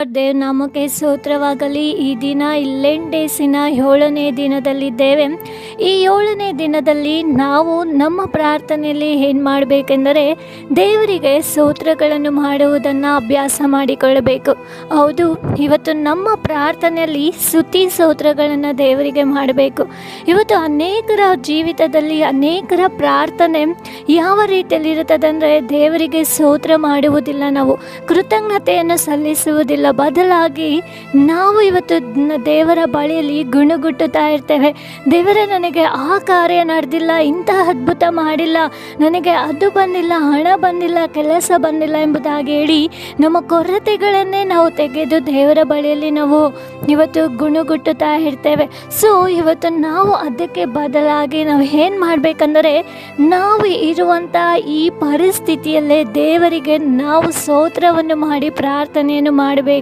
ದೇವ್ ನಾಮಕ್ಕೆ ಸ್ತೋತ್ರವಾಗಲಿ. ಈ ದಿನ ಇಲ್ಲೆಂಡ್ ಡೇಸಿನ 7ನೇ ದಿನದಲ್ಲಿದ್ದೇವೆ. ಈ 7ನೇ ದಿನದಲ್ಲಿ ನಾವು ನಮ್ಮ ಪ್ರಾರ್ಥನೆಯಲ್ಲಿ ಏನು ಮಾಡಬೇಕೆಂದರೆ ದೇವರಿಗೆ ಸ್ತೋತ್ರಗಳನ್ನು ಮಾಡುವುದನ್ನು ಅಭ್ಯಾಸ ಮಾಡಿಕೊಳ್ಳಬೇಕು. ಹೌದು, ಇವತ್ತು ನಮ್ಮ ಪ್ರಾರ್ಥನೆಯಲ್ಲಿ ಸ್ತುತಿ ಸ್ತೋತ್ರಗಳನ್ನು ದೇವರಿಗೆ ಮಾಡಬೇಕು. ಇವತ್ತು ಅನೇಕರ ಜೀವಿತದಲ್ಲಿ ಅನೇಕರ ಪ್ರಾರ್ಥನೆ ಯಾವ ರೀತಿಯಲ್ಲಿ ಇರುತ್ತದೆ ಅಂದರೆ ದೇವರಿಗೆ ಸ್ತೋತ್ರ ಮಾಡುವುದಿಲ್ಲ, ನಾವು ಕೃತಜ್ಞತೆಯನ್ನು ಸಲ್ಲಿಸುವುದಿಲ್ಲ. ಬದಲಾಗಿ ನಾವು ಇವತ್ತು ದೇವರ ಬಳಿಯಲ್ಲಿ ಗುಣಗುಟ್ಟುತ್ತಾ ಇರ್ತೇವೆ. ದೇವರೇ, ನನಗೆ ಆ ಕಾರ್ಯ ನಡೆದಿಲ್ಲ, ಇಂತಹ ಅದ್ಭುತ ಮಾಡಿಲ್ಲ, ನನಗೆ ಅದು ಬಂದಿಲ್ಲ, ಹಣ ಬಂದಿಲ್ಲ, ಕೆಲಸ ಬಂದಿಲ್ಲ ಎಂಬುದಾಗಿ ಹೇಳಿ ನಮ್ಮ ಕೊರತೆಗಳನ್ನೇ ನಾವು ತೆಗೆದು ದೇವರ ಬಳಿಯಲ್ಲಿ ನಾವು ಇವತ್ತು ಗುಣಗುಟ್ಟುತ್ತಾ ಇರ್ತೇವೆ. ಸೊ ಇವತ್ತು ನಾವು ಅದಕ್ಕೆ ಬದಲಾಗಿ ನಾವು ಏನು ಮಾಡಬೇಕಂದರೆ ನಾವು ಇರುವಂಥ ಈ ಪರಿಸ್ಥಿತಿಯಲ್ಲೇ ದೇವರಿಗೆ ನಾವು ಸ್ತೋತ್ರವನ್ನು ಮಾಡಿ ಪ್ರಾರ್ಥನೆಯನ್ನು ಮಾಡಬೇಕು,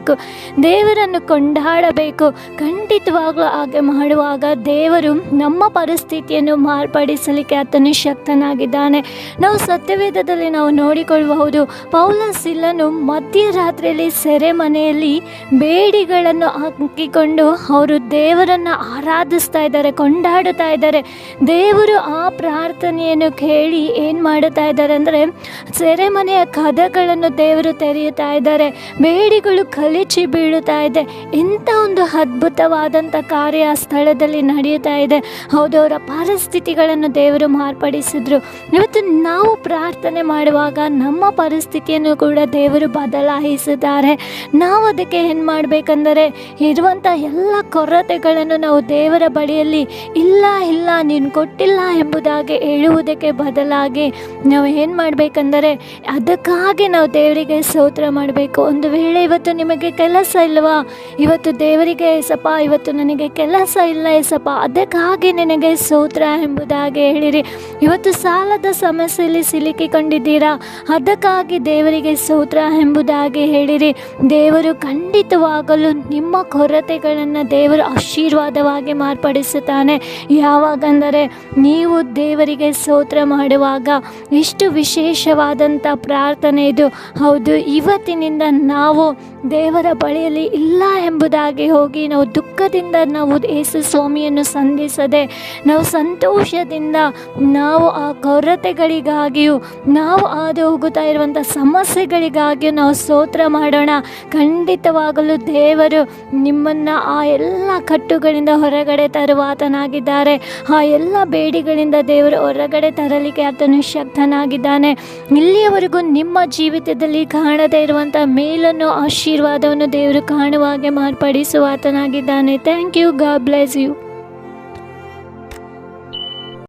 ದೇವರನ್ನು ಕೊಂಡಾಡಬೇಕು. ಖಂಡಿತವಾಗ್ಲೂ ಹಾಗೆ ಮಾಡುವಾಗ ದೇವರು ನಮ್ಮ ಪರಿಸ್ಥಿತಿಯನ್ನು ಮಾರ್ಪಡಿಸಲಿಕ್ಕೆ ಆತನು ಶಕ್ತನಾಗಿದ್ದಾನೆ. ನಾವು ಸತ್ಯವೇದದಲ್ಲಿ ನಾವು ನೋಡಿಕೊಳ್ಳಬಹುದು, ಪೌಲ ಸಿಲ್ಲನು ಮಧ್ಯರಾತ್ರಿಯಲ್ಲಿ ಸೆರೆಮನೆಯಲ್ಲಿ ಬೇಡಿಗಳನ್ನು ಹಾಕಿಕೊಂಡು ಅವರು ದೇವರನ್ನು ಆರಾಧಿಸ್ತಾ ಇದ್ದಾರೆ, ಕೊಂಡಾಡುತ್ತಾ ಇದ್ದಾರೆ. ದೇವರು ಆ ಪ್ರಾರ್ಥನೆಯನ್ನು ಕೇಳಿ ಏನು ಮಾಡುತ್ತಾ ಇದ್ದಾರೆ ಅಂದರೆ ಸೆರೆಮನೆಯ ಕದಗಳನ್ನು ದೇವರು ತೆರೆಯುತ್ತಾ ಇದ್ದಾರೆ, ಬೇಡಿಗಳು ಕಲಿಚಿ ಬೀಳುತ್ತಾ ಇದೆ. ಇಂಥ ಒಂದು ಅದ್ಭುತವಾದಂಥ ಕಾರ್ಯ ಆ ಸ್ಥಳದಲ್ಲಿ ನಡೆಯುತ್ತಾ ಇದೆ. ಹೌದು, ಅವರ ಪರಿಸ್ಥಿತಿಗಳನ್ನು ದೇವರು ಮಾರ್ಪಡಿಸಿದ್ರು. ಇವತ್ತು ನಾವು ಪ್ರಾರ್ಥನೆ ಮಾಡುವಾಗ ನಮ್ಮ ಪರಿಸ್ಥಿತಿಯನ್ನು ಕೂಡ ದೇವರು ಬದಲಾಯಿಸಿದ್ದಾರೆ. ನಾವು ಅದಕ್ಕೆ ಏನು ಮಾಡಬೇಕಂದರೆ ಇರುವಂಥ ಎಲ್ಲ ಕೊರತೆಗಳನ್ನು ನಾವು ದೇವರ ಬಳಿಯಲ್ಲಿ ಇಲ್ಲ ಇಲ್ಲ ನೀನು ಕೊಟ್ಟಿಲ್ಲ ಎಂಬುದಾಗಿ ಹೇಳುವುದಕ್ಕೆ ಬದಲಾಗಿ ನಾವು ಏನು ಮಾಡಬೇಕಂದರೆ ಅದಕ್ಕಾಗಿ ನಾವು ದೇವರಿಗೆ ಸ್ತೋತ್ರ ಮಾಡಬೇಕು. ಒಂದು ವೇಳೆ ಇವತ್ತು ನಿಮಗೆ ಕೆಲಸ ಇಲ್ಲವಾ, ಇವತ್ತು ದೇವರಿಗೆ ಏಸಪ್ಪ ಇವತ್ತು ನನಗೆ ಕೆಲಸ ಇಲ್ಲ ಏಸಪ್ಪ, ಅದಕ್ಕಾಗಿ ನಿನಗೆ ಸ್ತೋತ್ರ ಎಂಬುದಾಗಿ ಹೇಳಿರಿ. ಇವತ್ತು ಸಾಲದ ಸಮಸ್ಯೆಯಲ್ಲಿ ಸಿಲುಕಿಕೊಂಡಿದ್ದೀರಾ, ಅದಕ್ಕಾಗಿ ದೇವರಿಗೆ ಸ್ತೋತ್ರ ಎಂಬುದಾಗಿ ಹೇಳಿರಿ. ದೇವರು ಖಂಡಿತವಾಗಲು ನಿಮ್ಮ ಕೊರತೆಗಳನ್ನು ದೇವರು ಆಶೀರ್ವಾದವಾಗಿ ಮಾರ್ಪಡಿಸುತ್ತಾನೆ. ಯಾವಾಗಂದರೆ ನೀವು ದೇವರಿಗೆ ಸ್ತೋತ್ರ ಮಾಡುವಾಗ ಎಷ್ಟು ವಿಶೇಷವಾದಂಥ ಪ್ರಾರ್ಥನೆ ಇದು. ಹೌದು, ಇವತ್ತಿನಿಂದ ನಾವು ದೇವರ ಬಳಿಯಲ್ಲಿ ಇಲ್ಲ ಎಂಬುದಾಗಿ ಹೋಗಿ ನಾವು ದುಃಖದಿಂದ ನಾವು ಯೇಸು ಸ್ವಾಮಿಯನ್ನು ಸಂಧಿಸದೆ ನಾವು ಸಂತೋಷದಿಂದ ನಾವು ಆ ಕೊರತೆಗಳಿಗಾಗಿಯೂ ನಾವು ಹಾದು ಹೋಗುತ್ತಾ ಇರುವಂಥ ಸಮಸ್ಯೆಗಳಿಗಾಗಿಯೂ ನಾವು ಸ್ತೋತ್ರ ಮಾಡೋಣ. ಖಂಡಿತವಾಗಲೂ ದೇವರು ನಿಮ್ಮನ್ನು ಆ ಎಲ್ಲ ಕಟ್ಟುಗಳಿಂದ ಹೊರಗಡೆ ತರುವಾತನಾಗಿದ್ದಾರೆ. ಆ ಎಲ್ಲ ಬೇಡಿಗಳಿಂದ ದೇವರು ಹೊರಗಡೆ ತರಲಿಕ್ಕೆ ಆತನು ಶಕ್ತನಾಗಿದ್ದಾನೆ. ಇಲ್ಲಿಯವರೆಗೂ ನಿಮ್ಮ ಜೀವಿತದಲ್ಲಿ ಕಾಣದೇ ಇರುವಂಥ ಮೇಲನ್ನು ಆಶೀರ್ವಾದವನ್ನು ದೇವರು ಕಾಣುವಾಗೆ ಮಾರ್ಪಡಿಸುವಾತನಾಗಿದ್ದಾನೆ. Thank you. God bless you.